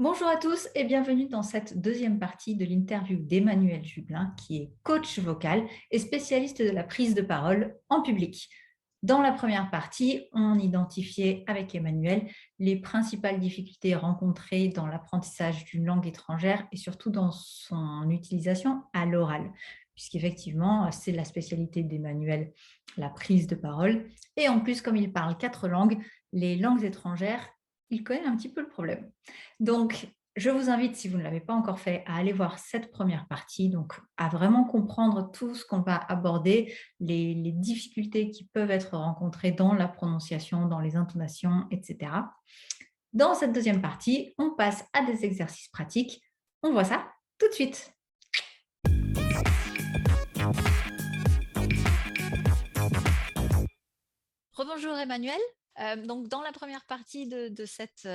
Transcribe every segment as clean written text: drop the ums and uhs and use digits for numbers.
Bonjour à tous et bienvenue dans cette deuxième partie de l'interview d'Emmanuel Jublin, qui est coach vocal et spécialiste de la prise de parole en public. Dans la première partie, on identifiait avec Emmanuel les principales difficultés rencontrées dans l'apprentissage d'une langue étrangère et surtout dans son utilisation à l'oral, puisqu'effectivement, c'est la spécialité d'Emmanuel, la prise de parole. Et en plus, comme il parle 4 langues, les langues étrangères, il connaît un petit peu le problème. Donc, je vous invite, si vous ne l'avez pas encore fait, à aller voir cette première partie, donc à vraiment comprendre tout ce qu'on va aborder, les difficultés qui peuvent être rencontrées dans la prononciation, dans les intonations, etc. Dans cette deuxième partie, on passe à des exercices pratiques. On voit ça tout de suite. Rebonjour Emmanuel. Donc dans la première partie de cette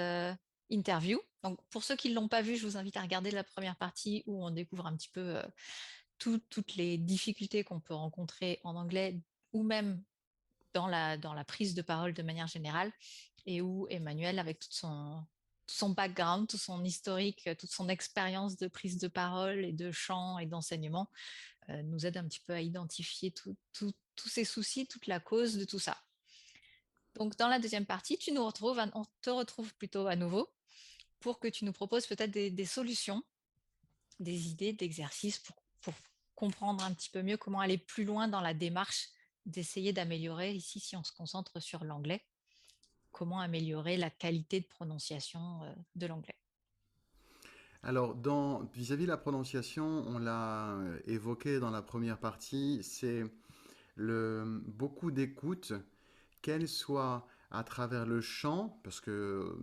interview, donc pour ceux qui ne l'ont pas vu, je vous invite à regarder la première partie où on découvre un petit peu toutes les difficultés qu'on peut rencontrer en anglais ou même dans la prise de parole de manière générale, et où Emmanuel, avec tout son background, tout son historique, toute son expérience de prise de parole et de chant et d'enseignement, nous aide un petit peu à identifier tous ces soucis, toute la cause de tout ça. Donc, dans la deuxième partie, on te retrouve plutôt à nouveau pour que tu nous proposes peut-être des solutions, des idées d'exercices pour comprendre un petit peu mieux comment aller plus loin dans la démarche d'essayer d'améliorer, ici, si on se concentre sur l'anglais, comment améliorer la qualité de prononciation de l'anglais. Alors, vis-à-vis de la prononciation, on l'a évoqué dans la première partie, c'est beaucoup d'écoute, qu'elle soit à travers le chant, parce que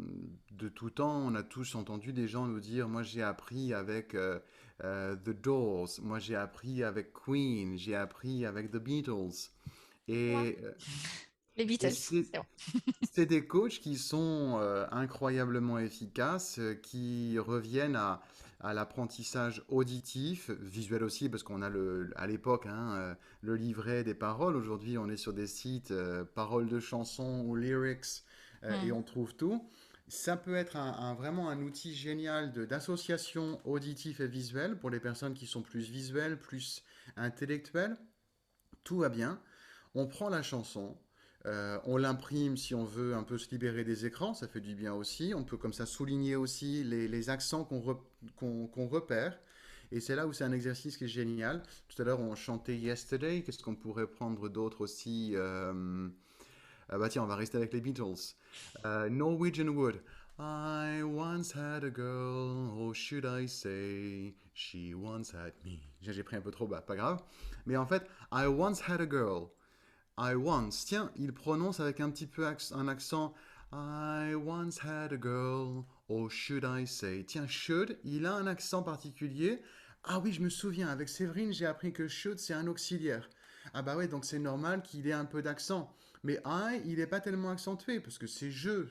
de tout temps, on a tous entendu des gens nous dire, moi j'ai appris avec The Doors, moi j'ai appris avec Queen, j'ai appris avec The Beatles. Moi, Et, les et Beatles, c'est c'est bon. c'est des coachs qui sont incroyablement efficaces, qui reviennent à l'apprentissage auditif, visuel aussi, parce qu'on a à l'époque le livret des paroles. Aujourd'hui, on est sur des sites paroles de chansons ou lyrics et Hmm. on trouve tout. Ça peut être vraiment un outil génial d'association auditif et visuel pour les personnes qui sont plus visuelles, plus intellectuelles. Tout va bien. On prend la chanson, on l'imprime si on veut un peu se libérer des écrans, ça fait du bien aussi. On peut comme ça souligner aussi les accents qu'on repère. Et c'est là où c'est un exercice qui est génial. Tout à l'heure, on chantait Yesterday. Qu'est-ce qu'on pourrait prendre d'autre aussi ah bah tiens, on va rester avec les Beatles. Norwegian Wood. I once had a girl, or should I say, she once had me. J'ai pris un peu trop bas, pas grave. Mais en fait, I once had a girl. I once. Tiens, il prononce avec un petit peu un accent. I once had a girl, or should I say. Tiens, should, il a un accent particulier. Ah oui, je me souviens, avec Séverine, j'ai appris que should, c'est un auxiliaire. Ah bah ouais, donc c'est normal qu'il ait un peu d'accent. Mais I, il n'est pas tellement accentué, parce que c'est je.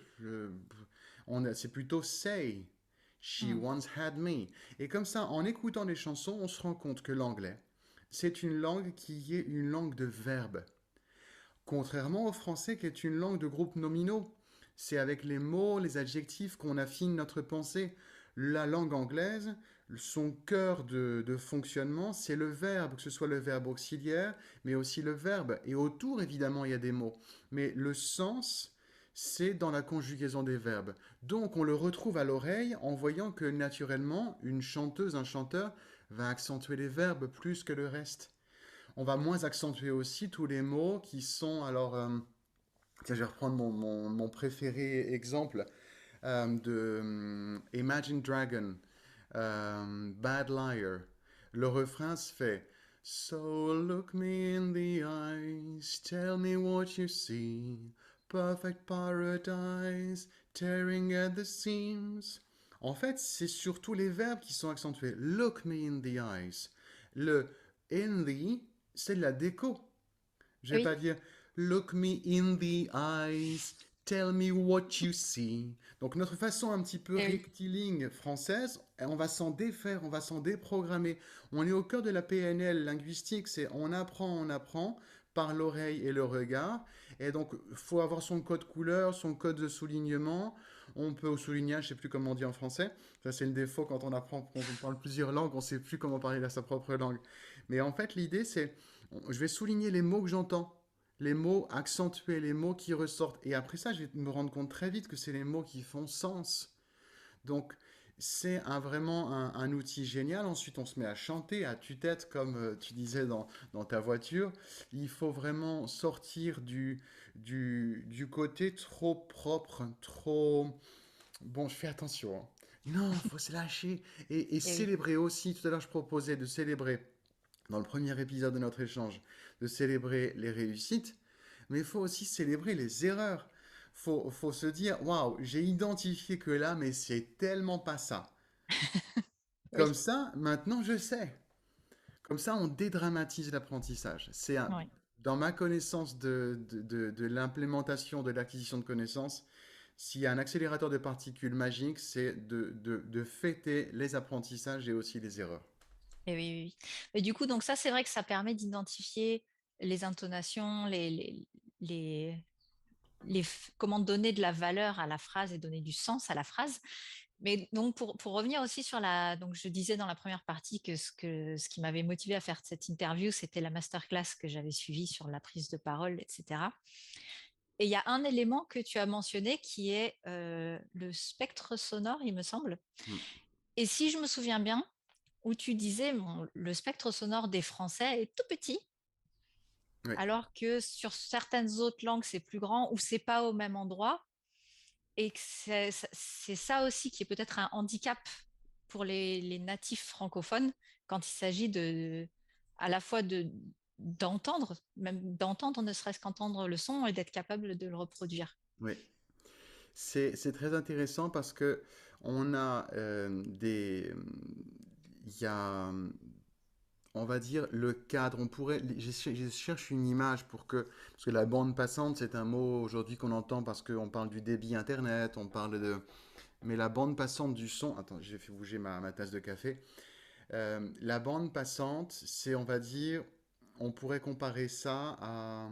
C'est plutôt say. She Hmm. once had me. Et comme ça, en écoutant les chansons, on se rend compte que l'anglais, c'est une langue qui est une langue de verbes. Contrairement au français qui est une langue de groupes nominaux. C'est avec les mots, les adjectifs qu'on affine notre pensée. La langue anglaise, son cœur de fonctionnement, c'est le verbe, que ce soit le verbe auxiliaire, mais aussi le verbe. Et autour, évidemment, il y a des mots. Mais le sens, c'est dans la conjugaison des verbes. Donc, on le retrouve à l'oreille en voyant que naturellement, une chanteuse, un chanteur va accentuer les verbes plus que le reste. On va moins accentuer aussi tous les mots qui sont, alors, tiens, je vais reprendre mon préféré exemple de Imagine Dragon, Bad Liar. Le refrain se fait So look me in the eyes, tell me what you see, perfect paradise, tearing at the seams. En fait, c'est surtout les verbes qui sont accentués. Look me in the eyes. Le in the, c'est de la déco. Je vais Oui. pas dire Look me in the eyes, tell me what you see. Donc notre façon un petit peu Eh oui. rectiligne française, on va s'en défaire, on va s'en déprogrammer. On est au cœur de la PNL linguistique, c'est on apprend par l'oreille et le regard. Et donc il faut avoir son code couleur, son code de soulignement. On peut souligner, je ne sais plus comment on dit en français. Ça, c'est le défaut quand on apprend, quand on parle plusieurs langues, on ne sait plus comment parler sa propre langue. Mais en fait, l'idée, c'est, je vais souligner les mots que j'entends. Les mots accentués, les mots qui ressortent. Et après ça, je vais me rendre compte très vite que c'est les mots qui font sens. Donc, c'est vraiment un outil génial. Ensuite, on se met à chanter à tue-tête, comme tu disais dans ta voiture. Il faut vraiment sortir du côté trop propre, trop... Bon, je fais attention, hein. Non, il faut se lâcher et Et oui. célébrer aussi. Tout à l'heure, je proposais de célébrer, dans le premier épisode de notre échange, de célébrer les réussites, mais il faut aussi célébrer les erreurs. Faut se dire, waouh, j'ai identifié que là, mais c'est tellement pas ça. Comme Oui. ça, maintenant je sais. Comme ça, on dédramatise l'apprentissage. Oui. Dans ma connaissance de l'implémentation de l'acquisition de connaissances, s'il y a un accélérateur de particules magique, c'est de fêter les apprentissages et aussi les erreurs. Et oui, oui, oui. Et du coup, donc ça, c'est vrai que ça permet d'identifier les intonations, les, comment donner de la valeur à la phrase et donner du sens à la phrase. Mais donc, pour revenir aussi sur donc je disais dans la première partie ce qui m'avait motivé à faire cette interview, c'était la masterclass que j'avais suivie sur la prise de parole, etc. Et il y a un élément que tu as mentionné qui est le spectre sonore, il me semble. Hmm. Et si je me souviens bien, où tu disais, bon, le spectre sonore des Français est tout petit, Oui, alors que sur certaines autres langues, c'est plus grand ou c'est pas au même endroit. Et que c'est ça aussi qui est peut-être un handicap pour les natifs francophones quand il s'agit à la fois d'entendre, même d'entendre, ne serait-ce qu'entendre le son et d'être capable de le reproduire. oui. C'est très intéressant parce que on a il y a, on va dire, le cadre. On pourrait, je cherche une image parce que la bande passante, c'est un mot aujourd'hui qu'on entend parce qu'on parle du débit Internet, on parle mais la bande passante du son, attends, j'ai fait bouger ma tasse de café. La bande passante, c'est, on va dire, on pourrait comparer ça à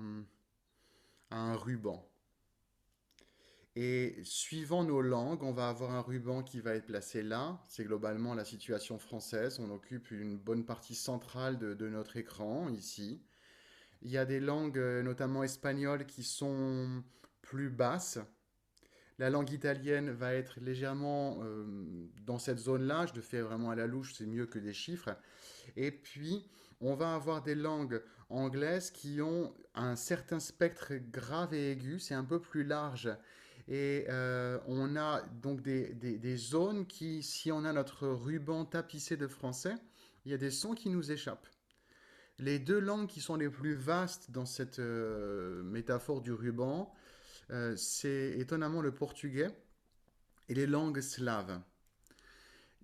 un ruban. Et suivant nos langues, on va avoir un ruban qui va être placé là. C'est globalement la situation française. On occupe une bonne partie centrale de notre écran ici. Il y a des langues, notamment espagnoles, qui sont plus basses. La langue italienne va être légèrement dans cette zone-là. Je le fais vraiment à la louche, c'est mieux que des chiffres. Et puis, on va avoir des langues anglaises qui ont un certain spectre grave et aigu, c'est un peu plus large. Et on a donc des zones qui, si on a notre ruban tapissé de français, il y a des sons qui nous échappent. Les deux langues qui sont les plus vastes dans cette métaphore du ruban, c'est étonnamment le portugais et les langues slaves.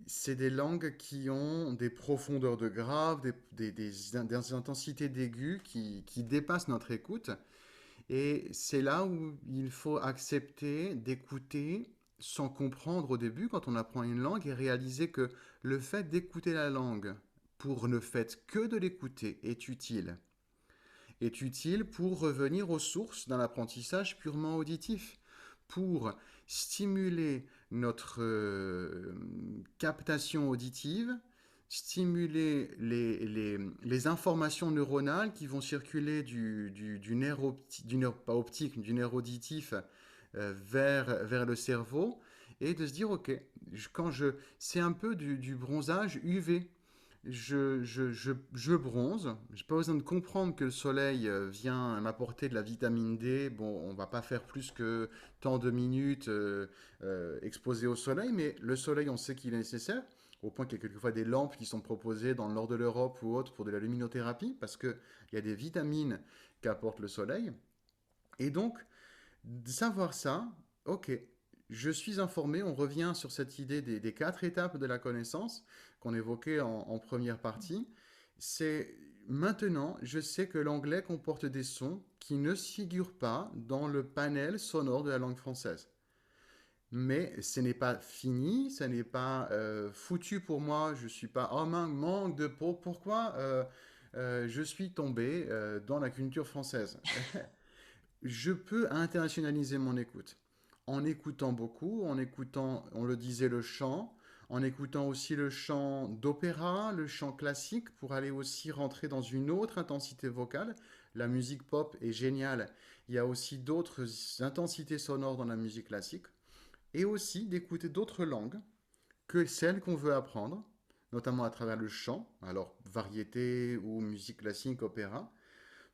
C'est des langues qui ont des profondeurs de grave, des intensités d'aigus qui dépassent notre écoute. Et c'est là où il faut accepter d'écouter sans comprendre au début quand on apprend une langue et réaliser que le fait d'écouter la langue pour ne fait que de l'écouter est utile pour revenir aux sources d'un apprentissage purement auditif, pour stimuler notre captation auditive, stimuler les informations neuronales qui vont circuler du nerf, du nerf pas optique, du nerf auditif vers le cerveau, et de se dire, ok, c'est un peu du bronzage UV. Je bronze. J'ai pas besoin de comprendre que le soleil vient m'apporter de la vitamine D. Bon, on va pas faire plus que tant de minutes exposé au soleil, mais le soleil, on sait qu'il est nécessaire, au point qu'il y a quelquefois des lampes qui sont proposées dans le nord de l'Europe ou autre pour de la luminothérapie, parce qu'il y a des vitamines qu'apporte le soleil. Et donc, de savoir ça, ok, je suis informé, on revient sur cette idée des quatre étapes de la connaissance qu'on évoquait en première partie. C'est maintenant, je sais que l'anglais comporte des sons qui ne figurent pas dans le panel sonore de la langue française. Mais ce n'est pas fini, ce n'est pas foutu pour moi, je suis pas, oh manque de peau, pourquoi je suis tombé dans la culture française. Je peux internationaliser mon écoute. en écoutant beaucoup, en écoutant, on le disait, le chant, en écoutant aussi le chant d'opéra, le chant classique, pour aller aussi rentrer dans une autre intensité vocale. La musique pop est géniale. Il y a aussi d'autres intensités sonores dans la musique classique. Et aussi d'écouter d'autres langues que celles qu'on veut apprendre, notamment à travers le chant, alors variété ou musique classique, opéra,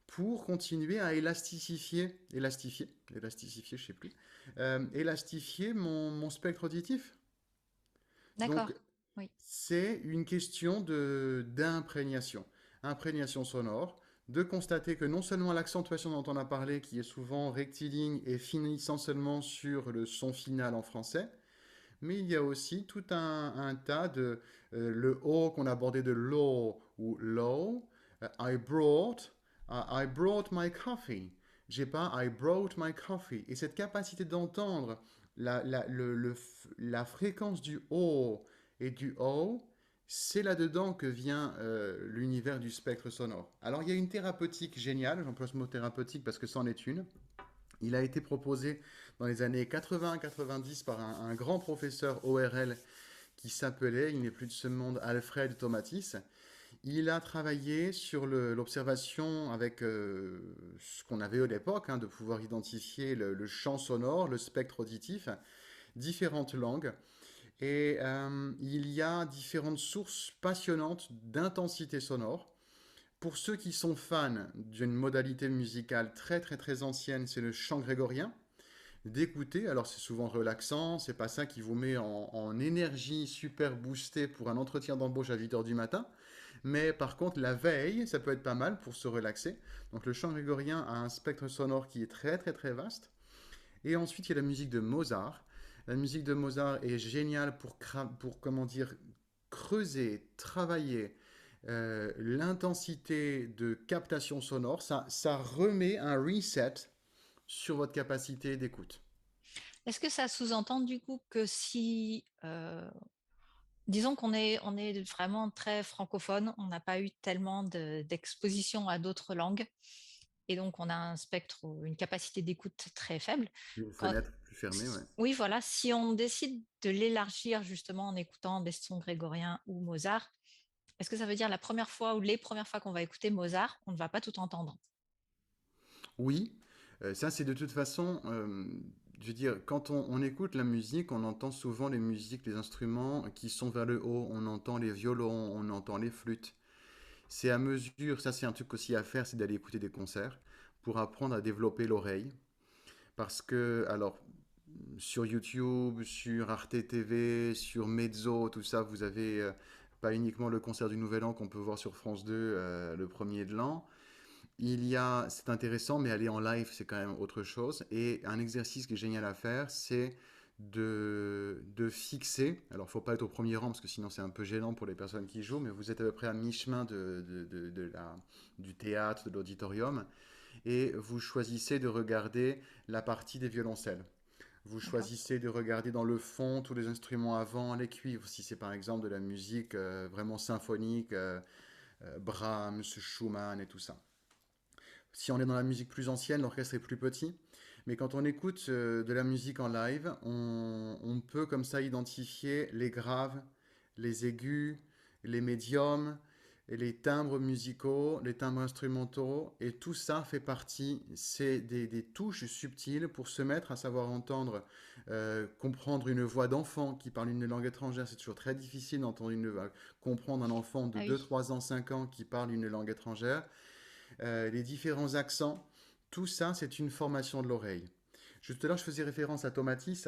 pour continuer à élasticifier, je sais plus, élastifier mon spectre auditif. Donc, D'accord. Oui. c'est une question d'imprégnation, imprégnation sonore, de constater que non seulement l'accentuation dont on a parlé, qui est souvent rectiligne et finissant seulement sur le son final en français, mais il y a aussi tout un tas de le O qu'on a abordé de low ou low. I brought my coffee. J'ai pas I brought my coffee. Et cette capacité d'entendre la fréquence du O et du O, c'est là-dedans que vient l'univers du spectre sonore. Alors il y a une thérapeutique géniale, j'emploie ce mot thérapeutique parce que c'en est une. Il a été proposé dans les années 80-90 par un grand professeur ORL qui s'appelait, il n'est plus de ce monde, Alfred Tomatis. Il a travaillé sur l'observation avec ce qu'on avait à l'époque, hein, de pouvoir identifier le champ sonore, le spectre auditif, différentes langues. Et il y a différentes sources passionnantes d'intensité sonore. Pour ceux qui sont fans d'une modalité musicale très très très ancienne, c'est le chant grégorien. D'écouter, alors c'est souvent relaxant, c'est pas ça qui vous met en énergie super boostée pour un entretien d'embauche à 8 heures du matin, mais par contre la veille, ça peut être pas mal pour se relaxer. Donc le chant grégorien a un spectre sonore qui est très très très vaste. Et ensuite il y a la musique de Mozart. La musique de Mozart est géniale pour comment dire, creuser, travailler l'intensité de captation sonore. Ça remet un reset sur votre capacité d'écoute. Est-ce que ça sous-entend du coup que si, disons on est vraiment très francophone, on n'a pas eu tellement d'exposition à d'autres langues, et donc on a un spectre ou une capacité d'écoute très faible. Une Quand- fenêtre plus fermée, ouais. oui, voilà, si on décide de l'élargir justement en écoutant des sons grégoriens ou Mozart, est-ce que ça veut dire la première fois ou les premières fois qu'on va écouter Mozart, on ne va pas tout entendre? Oui, ça c'est de toute façon, je veux dire, quand on écoute la musique, on entend souvent les musiques, les instruments qui sont vers le haut, on entend les violons, on entend les flûtes. C'est à mesure, ça c'est un truc aussi à faire, c'est d'aller écouter des concerts pour apprendre à développer l'oreille. Parce que, alors, sur YouTube, sur Arte TV, sur Mezzo, tout ça, vous avez pas uniquement le concert du Nouvel An qu'on peut voir sur France 2 le premier de l'an. C'est intéressant, mais aller en live, c'est quand même autre chose. Et un exercice qui est génial à faire, c'est de fixer. Alors, il ne faut pas être au premier rang parce que sinon c'est un peu gênant pour les personnes qui jouent, mais vous êtes à peu près à mi-chemin du théâtre, de l'auditorium, et vous choisissez de regarder la partie des violoncelles. Vous D'accord. choisissez de regarder dans le fond tous les instruments avant, les cuivres, si c'est par exemple de la musique vraiment symphonique, Brahms, Schumann et tout ça. Si on est dans la musique plus ancienne, l'orchestre est plus petit. Mais quand on écoute de la musique en live, on peut comme ça identifier les graves, les aigus, les médiums, et les timbres musicaux, les timbres instrumentaux, et tout ça fait partie, c'est des touches subtiles pour se mettre à savoir entendre, comprendre une voix d'enfant qui parle une langue étrangère. C'est toujours très difficile d'entendre comprendre un enfant de Ah 2, oui. 3 ans, 5 ans qui parle une langue étrangère, les différents accents, tout ça, c'est une formation de l'oreille. Tout à l'heure, je faisais référence à Tomatis.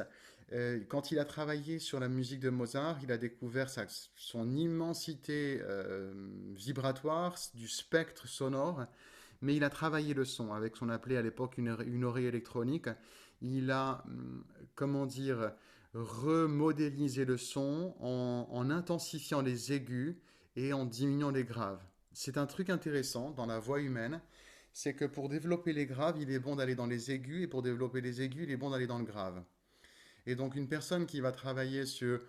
Quand il a travaillé sur la musique de Mozart, il a découvert son immensité vibratoire, du spectre sonore, mais il a travaillé le son avec ce qu'on appelait à l'époque une oreille électronique. Il a, comment dire, remodélisé le son en intensifiant les aigus et en diminuant les graves. C'est un truc intéressant dans la voix humaine, c'est que pour développer les graves, il est bon d'aller dans les aigus, et pour développer les aigus, il est bon d'aller dans le grave. Et donc une personne qui va travailler sur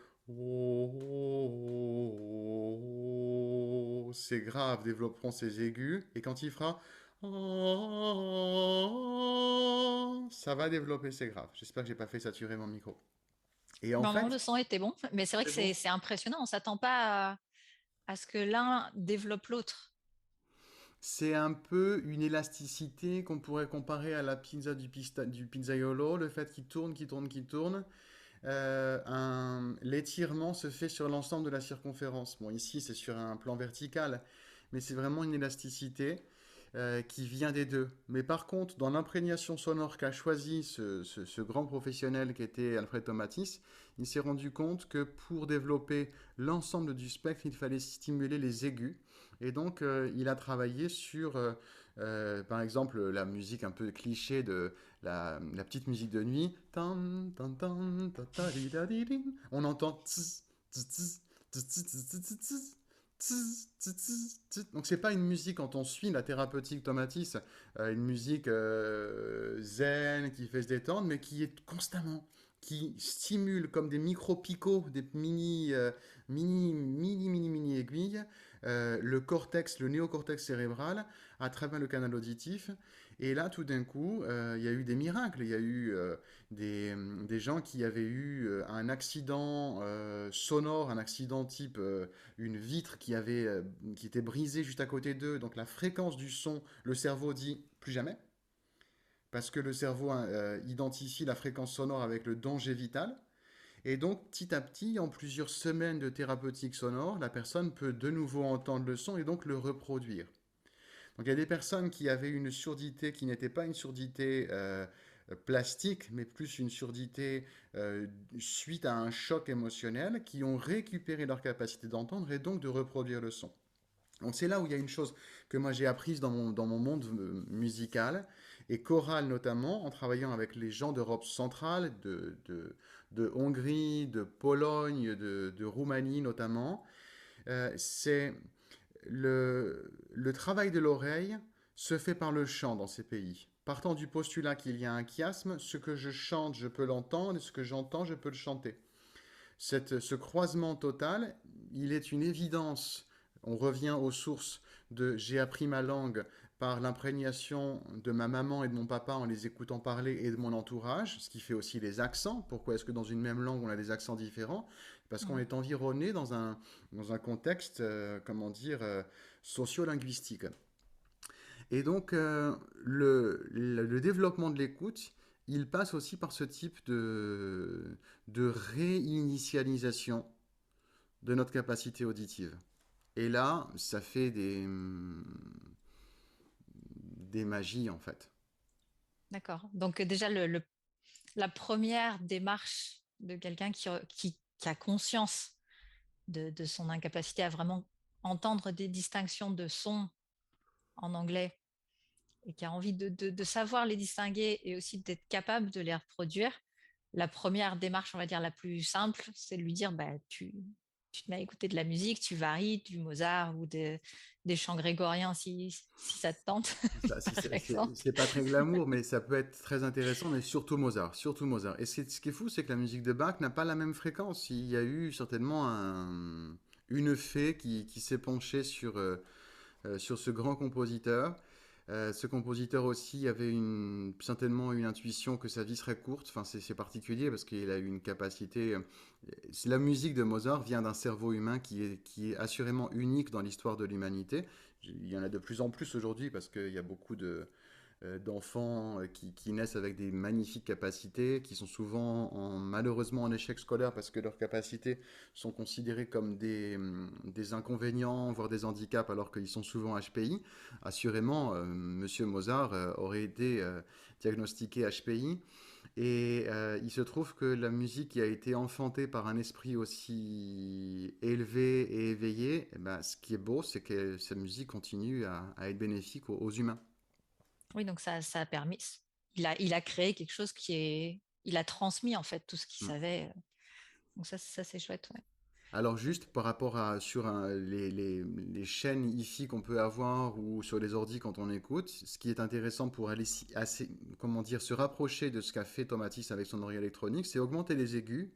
ses graves développeront ses aigus, et quand il fera ça va développer ses graves. J'espère que j'ai pas fait saturer mon micro. Et en Non, non, fait, le son était bon, mais c'est vrai que c'est bon. c'est impressionnant. On s'attend pas à ce que l'un développe l'autre. C'est un peu une élasticité qu'on pourrait comparer à la pizza du pizzaiolo, le fait qu'il tourne, qu'il tourne, qu'il tourne. L'étirement se fait sur l'ensemble de la circonférence. Bon, ici, c'est sur un plan vertical, mais c'est vraiment une élasticité qui vient des deux. Mais par contre, dans l'imprégnation sonore qu'a choisi ce grand professionnel qui était Alfred Tomatis, il s'est rendu compte que pour développer l'ensemble du spectre, il fallait stimuler les aigus. Et donc, il a travaillé sur, par exemple, la musique un peu cliché de la petite musique de nuit. Tan, tan, tan, ta, ta, di, da, di, din. On entend tss, tss, tss, tss, tss, tss, tss, tss, tss. Tss, tss, tss, tss. Donc c'est pas une musique quand on suit la thérapeutique Tomatis, une musique zen qui fait se détendre, mais qui est constamment, qui stimule comme des micro-picots, des mini aiguilles, le cortex, le néocortex cérébral à travers le canal auditif. Et là, tout d'un coup, il y a eu des miracles. Il y a eu des gens qui avaient eu un accident sonore, un accident type une vitre qui était brisée juste à côté d'eux. Donc la fréquence du son, le cerveau dit plus jamais, parce que le cerveau identifie la fréquence sonore avec le danger vital. Et donc, petit à petit, en plusieurs semaines de thérapeutique sonore, la personne peut de nouveau entendre le son et donc le reproduire. Donc, il y a des personnes qui avaient une surdité qui n'était pas une surdité plastique, mais plus une surdité suite à un choc émotionnel, qui ont récupéré leur capacité d'entendre et donc de reproduire le son. Donc c'est là où il y a une chose que moi j'ai apprise dans mon monde musical et choral notamment, en travaillant avec les gens d'Europe centrale, de Hongrie, de Pologne, de Roumanie notamment. C'est le travail de l'oreille se fait par le chant dans ces pays. Partant du postulat qu'il y a un chiasme, ce que je chante, je peux l'entendre, et ce que j'entends, je peux le chanter. Ce croisement total, il est une évidence. On revient aux sources de j'ai appris ma langue par l'imprégnation de ma maman et de mon papa en les écoutant parler et de mon entourage, ce qui fait aussi les accents. Pourquoi est-ce que dans une même langue on a des accents différents? Parce qu'on Mm. est environné dans un contexte, comment dire, sociolinguistique. Et donc, le développement de l'écoute, il passe aussi par ce type de réinitialisation de notre capacité auditive. Et là, ça fait des magies, en fait. D'accord. Donc déjà, la première démarche de quelqu'un qui a conscience de son incapacité à vraiment entendre des distinctions de sons en anglais et qui a envie de savoir les distinguer et aussi d'être capable de les reproduire, la première démarche, on va dire la plus simple, c'est de lui dire bah, tu te mets à écouter de la musique, tu varies du Mozart ou des chants grégoriens si ça te tente, par exemple. C'est pas très glamour, mais ça peut être très intéressant, mais surtout Mozart, surtout Mozart. Et ce qui est fou, c'est que la musique de Bach n'a pas la même fréquence. Il y a eu certainement une fée qui s'est penchée sur ce grand compositeur. Ce compositeur aussi avait certainement une intuition que sa vie serait courte. Enfin, c'est particulier parce qu'il a eu une capacité. La musique de Mozart vient d'un cerveau humain qui est assurément unique dans l'histoire de l'humanité. Il y en a de plus en plus aujourd'hui parce qu'il y a beaucoup d'enfants qui naissent avec des magnifiques capacités, qui sont souvent malheureusement en échec scolaire parce que leurs capacités sont considérées comme des inconvénients, voire des handicaps, alors qu'ils sont souvent HPI. Assurément, Monsieur Mozart aurait été diagnostiqué HPI. Et il se trouve que la musique qui a été enfantée par un esprit aussi élevé et éveillé, eh ben, ce qui est beau, c'est que cette musique continue à être bénéfique aux humains. Oui, donc ça a permis. Il a créé quelque chose il a transmis en fait tout ce qu'il Mm. savait. Donc ça c'est chouette. Ouais. Alors juste par rapport à les chaînes hi-fi qu'on peut avoir ou sur les ordis quand on écoute, ce qui est intéressant pour aller comment dire, se rapprocher de ce qu'a fait Tomatis avec son oreille électronique, c'est augmenter les aigus,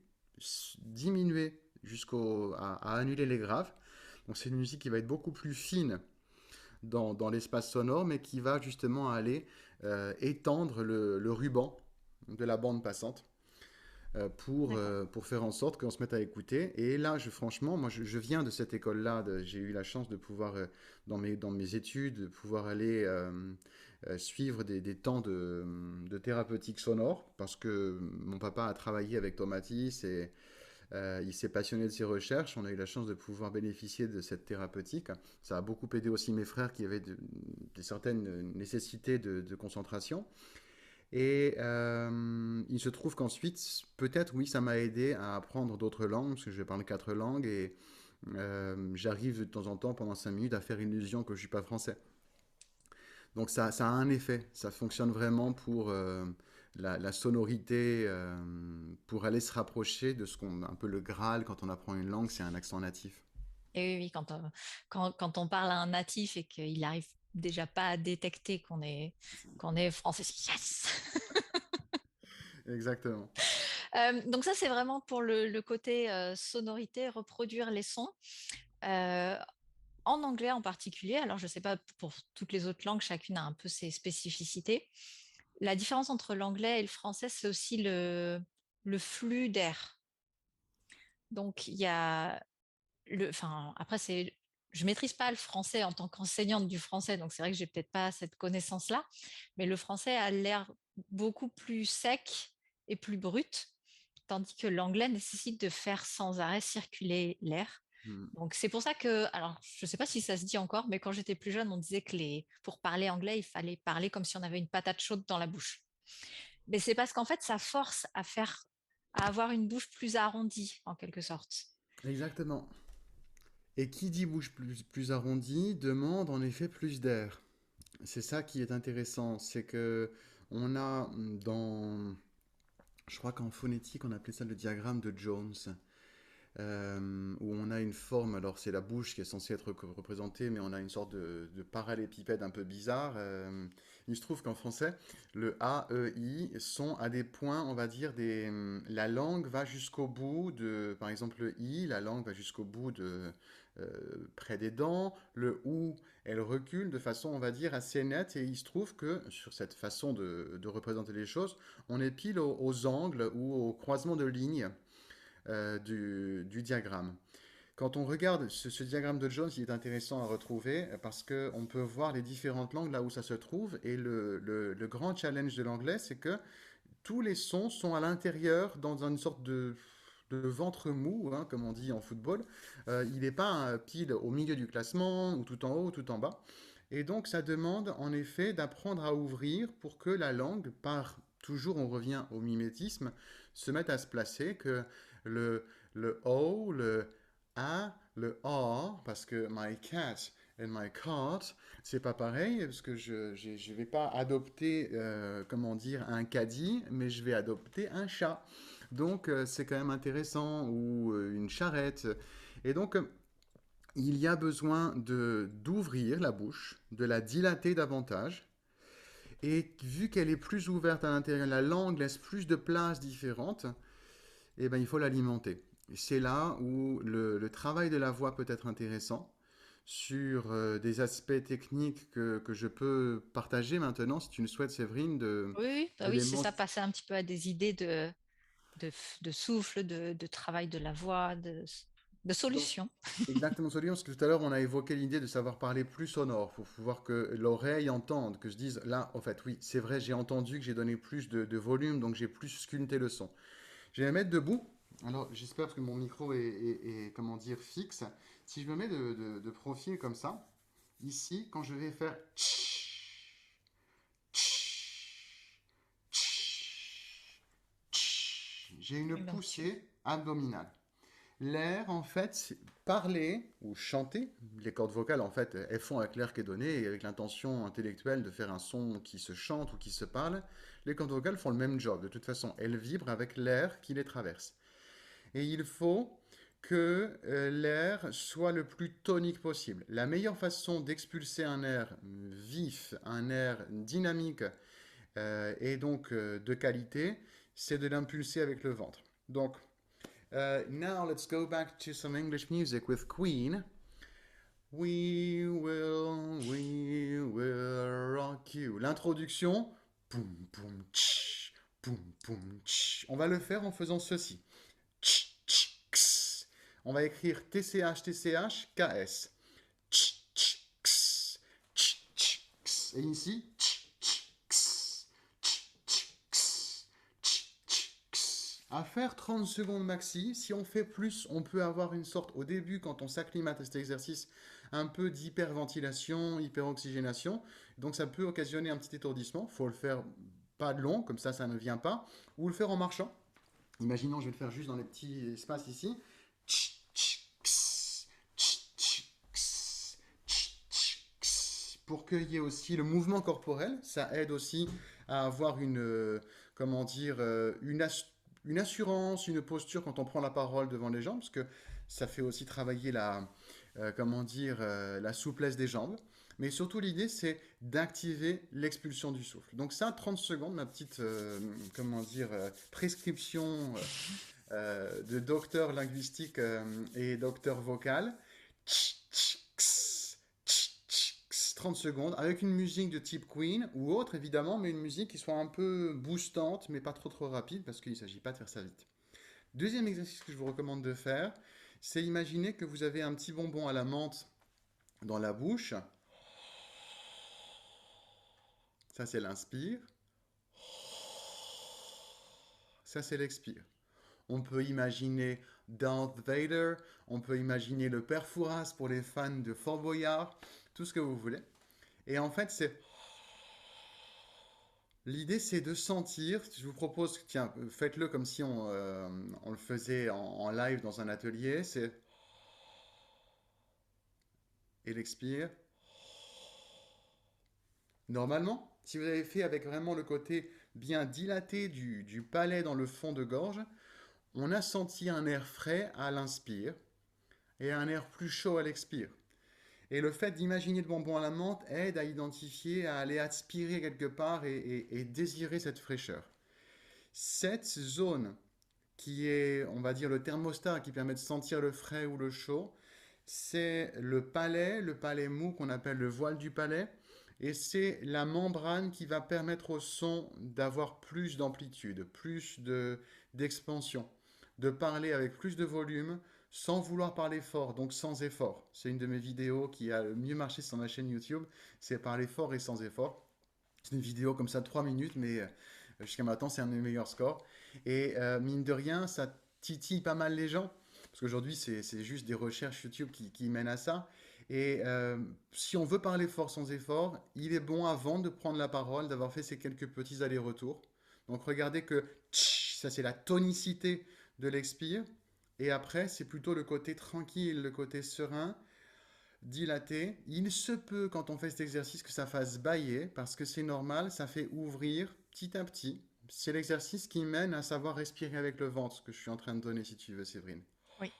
diminuer à annuler les graves. Donc c'est une musique qui va être beaucoup plus fine dans l'espace sonore, mais qui va justement aller étendre le ruban de la bande passante D'accord. pour faire en sorte qu'on se mette à écouter. Et là, franchement, moi, je viens de cette école-là. J'ai eu la chance de pouvoir, dans mes études, de pouvoir aller suivre des temps de thérapeutique sonore, parce que mon papa a travaillé avec Thomas Matisse et il s'est passionné de ses recherches. On a eu la chance de pouvoir bénéficier de cette thérapeutique. Ça a beaucoup aidé aussi mes frères qui avaient des certaines nécessités de concentration. Et il se trouve qu'ensuite, peut-être, oui, ça m'a aidé à apprendre d'autres langues, parce que je parle 4 langues, et j'arrive de temps en temps, pendant 5 minutes, à faire illusion que je ne suis pas français. Donc ça a un effet, ça fonctionne vraiment pour la sonorité, pour aller se rapprocher de ce qu'on, un peu le Graal quand on apprend une langue, c'est un accent natif. Et oui, oui, quand on parle à un natif et qu'il n'arrive déjà pas à détecter qu'on est français, yes! Exactement. Donc ça, c'est vraiment pour le côté sonorité, reproduire les sons. Euh, En anglais en particulier, alors je ne sais pas pour toutes les autres langues, chacune a un peu ses spécificités. La différence entre l'anglais et le français, c'est aussi le flux d'air. Donc il y a enfin après je maîtrise pas le français en tant qu'enseignante du français, donc c'est vrai que j'ai peut-être pas cette connaissance-là, mais le français a l'air beaucoup plus sec et plus brut, tandis que l'anglais nécessite de faire sans arrêt circuler l'air. Hmm. Donc c'est pour ça que, alors je ne sais pas si ça se dit encore, mais quand j'étais plus jeune, on disait que pour parler anglais, il fallait parler comme si on avait une patate chaude dans la bouche. Mais c'est parce qu'en fait, ça force à avoir une bouche plus arrondie, en quelque sorte. Exactement. Et qui dit bouche plus arrondie demande en effet plus d'air. C'est ça qui est intéressant, c'est que on a dans, je crois qu'en phonétique on appelait ça le diagramme de Jones, où on a une forme, alors c'est la bouche qui est censée être représentée, mais on a une sorte de parallépipède un peu bizarre. Il se trouve qu'en français, le A, E, I sont à des points, on va dire, la langue va jusqu'au bout de, par exemple le I, la langue va jusqu'au bout de, près des dents, le OU, elle recule de façon, on va dire, assez nette, et il se trouve que sur cette façon de représenter les choses, on est pile aux angles ou au croisement de lignes du diagramme. Quand on regarde ce diagramme de Jones, il est intéressant à retrouver parce qu'on peut voir les différentes langues là où ça se trouve. Et le grand challenge de l'anglais, c'est que tous les sons sont à l'intérieur dans une sorte de ventre mou, hein, comme on dit en football. Il n'est pas pile au milieu du classement, ou tout en haut, ou tout en bas. Et donc ça demande en effet d'apprendre à ouvrir pour que la langue, toujours on revient au mimétisme, se mette à se placer, que le, le O, le A, le A, parce que my cat and my cart, c'est pas pareil, parce que je vais pas adopter, comment dire, un caddie, mais je vais adopter un chat. Donc c'est quand même intéressant, ou une charrette. Et donc il y a besoin d'ouvrir la bouche, de la dilater davantage. Et vu qu'elle est plus ouverte à l'intérieur, la langue laisse plus de places différentes, eh ben, il faut l'alimenter. C'est là où le travail de la voix peut être intéressant sur des aspects techniques que je peux partager maintenant, si tu le souhaites, Séverine, Oui, oui, bah oui, c'est d'éléments. ça, passer un petit peu à des idées de souffle, de travail de la voix, de Donc, solutions. exactement, Solion, parce que tout à l'heure, on a évoqué l'idée de savoir parler plus sonore, pour pouvoir que l'oreille entende, que je dise, là, en fait, oui, c'est vrai, j'ai entendu que j'ai donné plus de volume, donc j'ai plus sculpté le son. Je vais me mettre debout. Alors, j'espère que mon micro comment dire, fixe. Si je me mets de profil comme ça, ici, quand je vais faire tch, tch, tch, tch, j'ai une Donc, poussée abdominale. L'air, en fait, parler ou chanter. Les cordes vocales, en fait, elles font avec l'air qui est donné et avec l'intention intellectuelle de faire un son qui se chante ou qui se parle. Les cordes vocales font le même job. De toute façon, elles vibrent avec l'air qui les traverse. Et il faut que l'air soit le plus tonique possible. La meilleure façon d'expulser un air vif, un air dynamique et donc de qualité, c'est de l'impulser avec le ventre. Donc, now let's go back to some English music with Queen. We will rock you. L'introduction, poum, poum, tch, poum, poum, tch. On va le faire en faisant ceci. Tch, tch, ks. On va écrire TCH, TCH, KS. Tch, tch, ks. Tch, tch, ks. Et ici, tch, tch, ks. Tch, tch, ks. Tch, tch, ks. À faire 30 secondes maxi. Si on fait plus, on peut avoir une sorte, au début, quand on s'acclimate à cet exercice, un peu d'hyperventilation, hyperoxygénation. Donc ça peut occasionner un petit étourdissement. Il faut le faire pas de long, comme ça ne vient pas. Ou le faire en marchant. Imaginons, je vais le faire juste dans les petits espaces ici. Pour qu'il y ait aussi le mouvement corporel, ça aide aussi à avoir comment dire, une assurance, une posture quand on prend la parole devant les gens, parce que ça fait aussi travailler comment dire, la souplesse des jambes. Mais surtout, l'idée, c'est d'activer l'expulsion du souffle. Donc ça, 30 secondes, ma petite, comment dire, prescription de docteur linguistique et docteur vocal. 30 secondes, avec une musique de type Queen ou autre, évidemment, mais une musique qui soit un peu boostante, mais pas trop rapide, parce qu'il ne s'agit pas de faire ça vite. Deuxième exercice que je vous recommande de faire, c'est imaginer que vous avez un petit bonbon à la menthe dans la bouche. Ça, c'est l'inspire. Ça, c'est l'expire. On peut imaginer Darth Vader, on peut imaginer le père Fouras pour les fans de Fort Boyard, tout ce que vous voulez. Et en fait, c'est l'idée, c'est de sentir. Je vous propose, tiens, faites-le comme si on le faisait en live dans un atelier. C'est et l'expire. Normalement, si vous avez fait avec vraiment le côté bien dilaté du palais dans le fond de gorge, on a senti un air frais à l'inspire et un air plus chaud à l'expire. Et le fait d'imaginer le bonbon à la menthe aide à identifier, à aller aspirer quelque part et désirer cette fraîcheur. Cette zone qui est, on va dire, le thermostat qui permet de sentir le frais ou le chaud, c'est le palais mou qu'on appelle le voile du palais, et c'est la membrane qui va permettre au son d'avoir plus d'amplitude, d'expansion, de parler avec plus de volume, sans vouloir parler fort, donc sans effort. C'est une de mes vidéos qui a le mieux marché sur ma chaîne YouTube, c'est parler fort et sans effort. C'est une vidéo comme ça de 3 minutes, mais jusqu'à maintenant, c'est un des meilleurs scores. Et mine de rien, ça titille pas mal les gens. Parce qu'aujourd'hui, c'est juste des recherches YouTube qui mènent à ça. Et si on veut parler fort sans effort, il est bon avant de prendre la parole, d'avoir fait ces quelques petits allers-retours. Donc regardez que ça c'est la tonicité de l'expire. Et après, c'est plutôt le côté tranquille, le côté serein, dilaté. Il se peut, quand on fait cet exercice, que ça fasse bâiller, parce que c'est normal, ça fait ouvrir petit à petit. C'est l'exercice qui mène à savoir respirer avec le ventre, ce que je suis en train de donner, si tu veux, Séverine. Oui.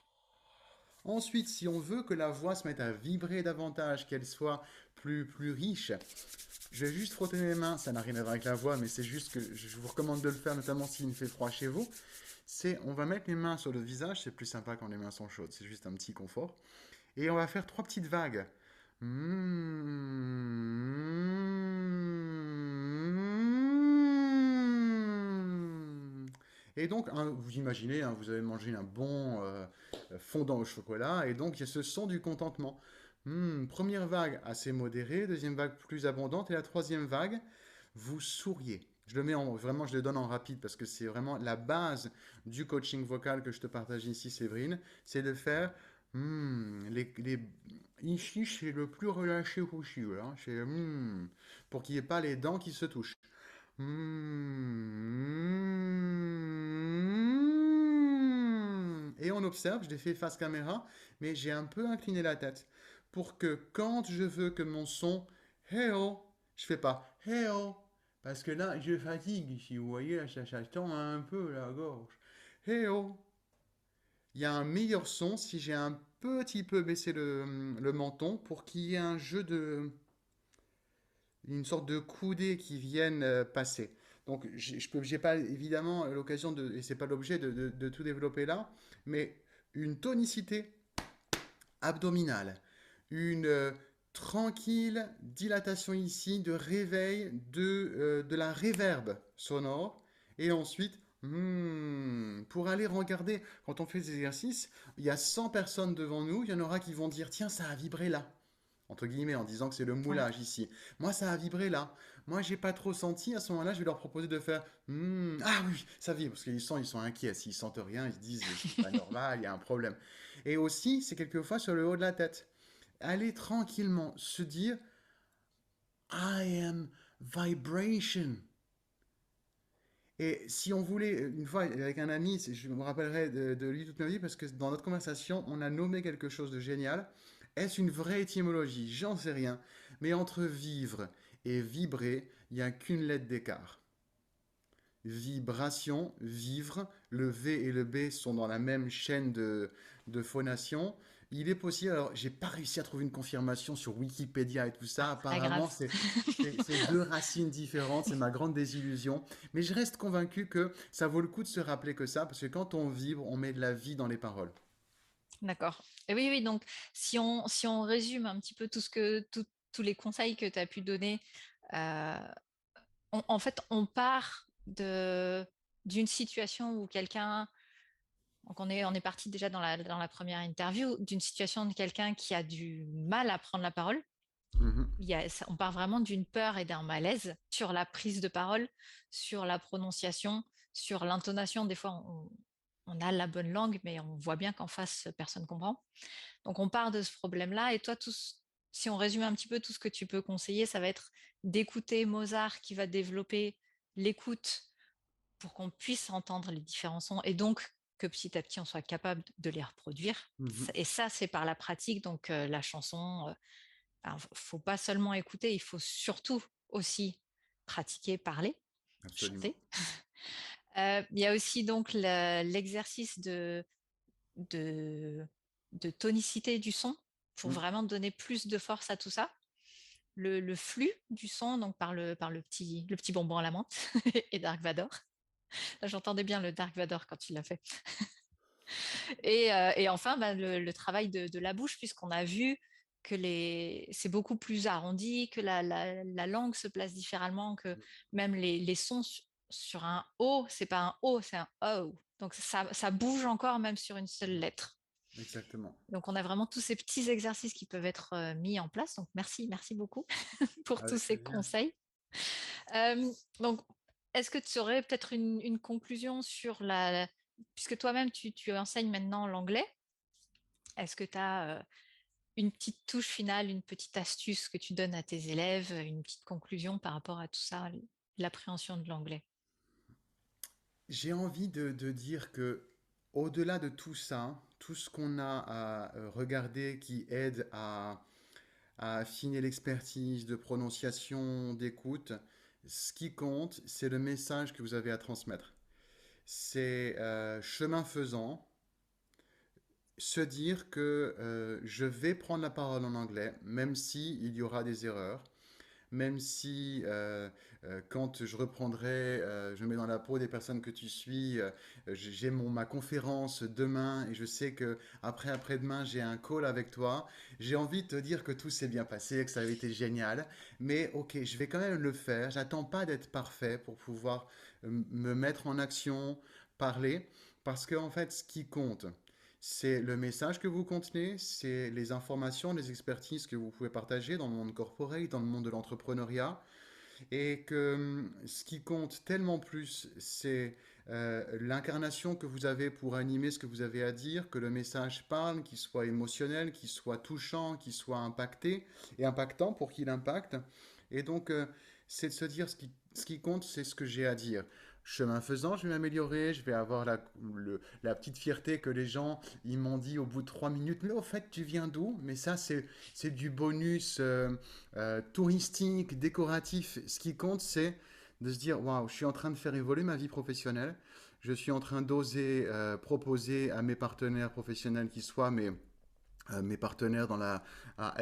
Ensuite, si on veut que la voix se mette à vibrer davantage, qu'elle soit plus riche, je vais juste frotter mes mains. Ça n'a rien à voir avec la voix, mais c'est juste que je vous recommande de le faire, notamment s'il fait froid chez vous. On va mettre les mains sur le visage, c'est plus sympa quand les mains sont chaudes, c'est juste un petit confort. Et on va faire 3 petites vagues. Et donc, vous imaginez, vous avez mangé un bon fondant au chocolat, et donc il y a ce son du contentement. Première vague assez modérée, deuxième vague plus abondante, et la troisième vague, vous souriez. Vraiment, je le donne en rapide parce que c'est vraiment la base du coaching vocal que je te partage ici, Séverine. C'est de faire ici, c'est le plus relâché possible. Hein. Pour qu'il n'y ait pas les dents qui se touchent. Et on observe, je l'ai fait face caméra, mais j'ai un peu incliné la tête. Pour que quand je veux que mon son, hey oh, je fais pas hey oh, parce que là, je fatigue. Si vous voyez, là, ça tend un peu la gorge. Hey oh, il y a un meilleur son si j'ai un petit peu baissé le menton pour qu'il y ait une sorte de coudée qui vienne passer. Donc, j'ai pas évidemment l'occasion et c'est pas l'objet de tout développer là, mais une tonicité abdominale, une tranquille dilatation ici de réveil de la réverb sonore. Et ensuite, pour aller regarder, quand on fait des exercices, il y a 100 personnes devant nous, il y en aura qui vont dire, tiens, ça a vibré là. Entre guillemets, en disant que c'est le Ouais. moulage ici. Moi, ça a vibré là. Moi, j'ai pas trop senti. À ce moment-là, je vais leur proposer de faire ah oui, ça vibre. Parce ils sont inquiets. S'ils sentent rien, ils se disent c'est pas normal, il y a un problème. Et aussi, c'est quelquefois sur le haut de la tête. Aller tranquillement se dire I am vibration. Et si on voulait, une fois avec un ami, je me rappellerai de lui toute ma vie parce que dans notre conversation, on a nommé quelque chose de génial. Est-ce une vraie étymologie? J'en sais rien. Mais entre vivre et vibrer, il n'y a qu'une lettre d'écart. Vibration, vivre, le V et le B sont dans la même chaîne de phonation. Il est possible, alors j'ai pas réussi à trouver une confirmation sur Wikipédia et tout ça, C'est pas grave. apparemment c'est deux racines différentes, c'est ma grande désillusion, mais je reste convaincu que ça vaut le coup de se rappeler que ça, parce que quand on vibre, on met de la vie dans les paroles. D'accord. Et oui, oui, donc si on résume un petit peu tous les conseils que tu as pu donner, euh, en fait, on part d'une situation où quelqu'un, donc on est parti déjà dans la première interview, d'une situation de quelqu'un qui a du mal à prendre la parole. Mhm, On part vraiment d'une peur et d'un malaise sur la prise de parole, sur la prononciation, sur l'intonation. Des fois, on a la bonne langue, mais on voit bien qu'en face, personne ne comprend. Donc, on part de ce problème-là. Et toi, si on résume un petit peu tout ce que tu peux conseiller, ça va être d'écouter Mozart qui va développer l'écoute pour qu'on puisse entendre les différents sons et donc que petit à petit, on soit capable de les reproduire. mhm, Et ça, c'est par la pratique. Donc, la chanson, il ne faut pas seulement écouter, il faut surtout aussi pratiquer, parler, absolument. chanter. Il y a aussi donc l'exercice de, de tonicité du son pour Mm, vraiment donner plus de force à tout ça. Le flux du son, donc par le petit bonbon à la menthe et Dark Vador. Là, j'entendais bien le Dark Vador quand tu l'as fait. Et enfin, bah, le travail de la bouche, puisqu'on a vu que c'est beaucoup plus arrondi, que la langue se place différemment, que même les sons sur un O, c'est pas un O, c'est un O. Donc ça bouge encore même sur une seule lettre. exactement. Donc on a vraiment tous ces petits exercices qui peuvent être mis en place. Donc merci beaucoup pour tous Avec ces plaisir. conseils. Euh, donc est-ce que tu aurais peut-être une conclusion sur puisque toi-même tu enseignes maintenant l'anglais, est-ce que tu as une petite touche finale, une petite astuce que tu donnes à tes élèves, une petite conclusion par rapport à tout ça, l'appréhension de l'anglais? J'ai envie de dire que au-delà de tout ça, tout ce qu'on a à regarder qui aide à affiner l'expertise de prononciation, d'écoute, ce qui compte, c'est le message que vous avez à transmettre. C'est chemin faisant, se dire que je vais prendre la parole en anglais, même si il y aura des erreurs, même si quand je reprendrai, je me mets dans la peau des personnes que tu suis, j'ai ma conférence demain et je sais que après-demain j'ai un call avec toi, j'ai envie de te dire que tout s'est bien passé, que ça a été génial, mais ok, je vais quand même le faire, j'attends pas d'être parfait pour pouvoir me mettre en action, parler, parce que en fait ce qui compte, c'est le message que vous contenez, c'est les informations, les expertises que vous pouvez partager dans le monde corporate, dans le monde de l'entrepreneuriat, et que ce qui compte tellement plus, c'est l'incarnation que vous avez pour animer ce que vous avez à dire, que le message parle, qu'il soit émotionnel, qu'il soit touchant, qu'il soit impacté et impactant pour qu'il impacte. Et donc, c'est de se dire ce qui compte, c'est ce que j'ai à dire. Chemin faisant, je vais m'améliorer, je vais avoir la petite fierté que les gens, ils m'ont dit au bout de 3 minutes, mais au fait, tu viens d'où? Mais ça, c'est du bonus touristique, décoratif. Ce qui compte, c'est de se dire, waouh, je suis en train de faire évoluer ma vie professionnelle. Je suis en train d'oser proposer à mes partenaires professionnels qui soient mes partenaires dans à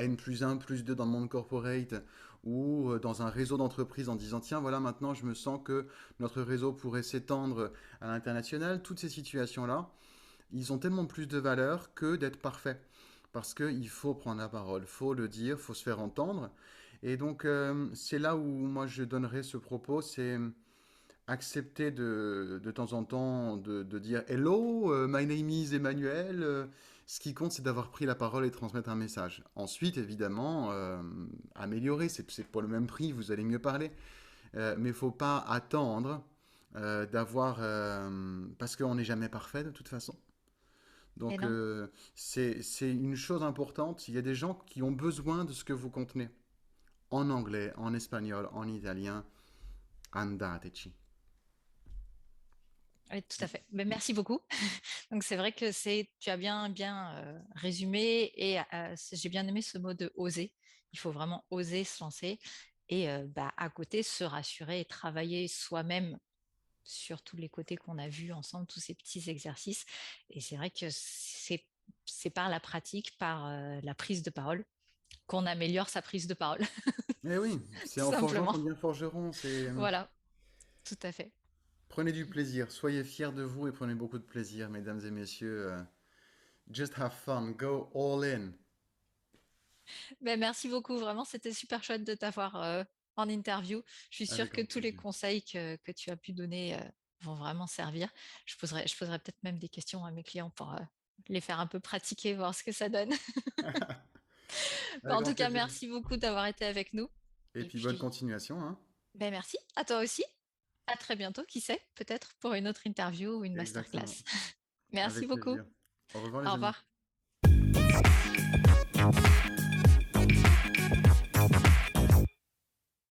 N plus 1, plus 2 dans le monde corporate ou dans un réseau d'entreprises en disant tiens voilà maintenant je me sens que notre réseau pourrait s'étendre à l'international. Toutes ces situations-là, ils ont tellement plus de valeur que d'être parfaits. parce qu'il faut prendre la parole, faut le dire, faut se faire entendre. Et donc, c'est là où moi je donnerais ce propos, c'est accepter de temps en temps de dire Hello, my name is Emmanuel. Ce qui compte, c'est d'avoir pris la parole et transmettre un message. Ensuite, évidemment, améliorer, c'est pour le même prix, vous allez mieux parler. Mais il ne faut pas attendre d'avoir... parce qu'on n'est jamais parfait de toute façon. Et Donc, non. c'est une chose importante. Il y a des gens qui ont besoin de ce que vous contenez. En anglais, en espagnol, en italien. Andateci. Oui, tout à fait. Mais merci beaucoup. Donc c'est vrai que tu as bien résumé et j'ai bien aimé ce mot de oser. Il faut vraiment oser se lancer et bah, à côté se rassurer et travailler soi-même sur tous les côtés qu'on a vus ensemble, tous ces petits exercices. Et c'est vrai que c'est par la pratique, par la prise de parole qu'on améliore sa prise de parole, Eh oui, c'est tout en forgeant simplement. qu'on devient forgeron. C'est Voilà, tout à fait. prenez du plaisir, soyez fiers de vous et prenez beaucoup de plaisir, mesdames et messieurs. Just have fun, go all in. Ben, merci beaucoup, vraiment, c'était super chouette de t'avoir en interview. Je suis sûre Avec que grand tous les plaisir. conseils que tu as pu donner vont vraiment servir. Je poserai peut-être même des questions à mes clients pour les faire un peu pratiquer, voir ce que ça donne. Ben, Avec en grand tout cas, plaisir. merci beaucoup d'avoir été avec nous. Et Et puis bonne puis, continuation, hein. ben, merci à toi aussi. À très bientôt, qui sait, peut-être pour une autre interview ou une Exactement. masterclass. Merci Avec beaucoup. plaisir. Au revoir Au les amis. revoir.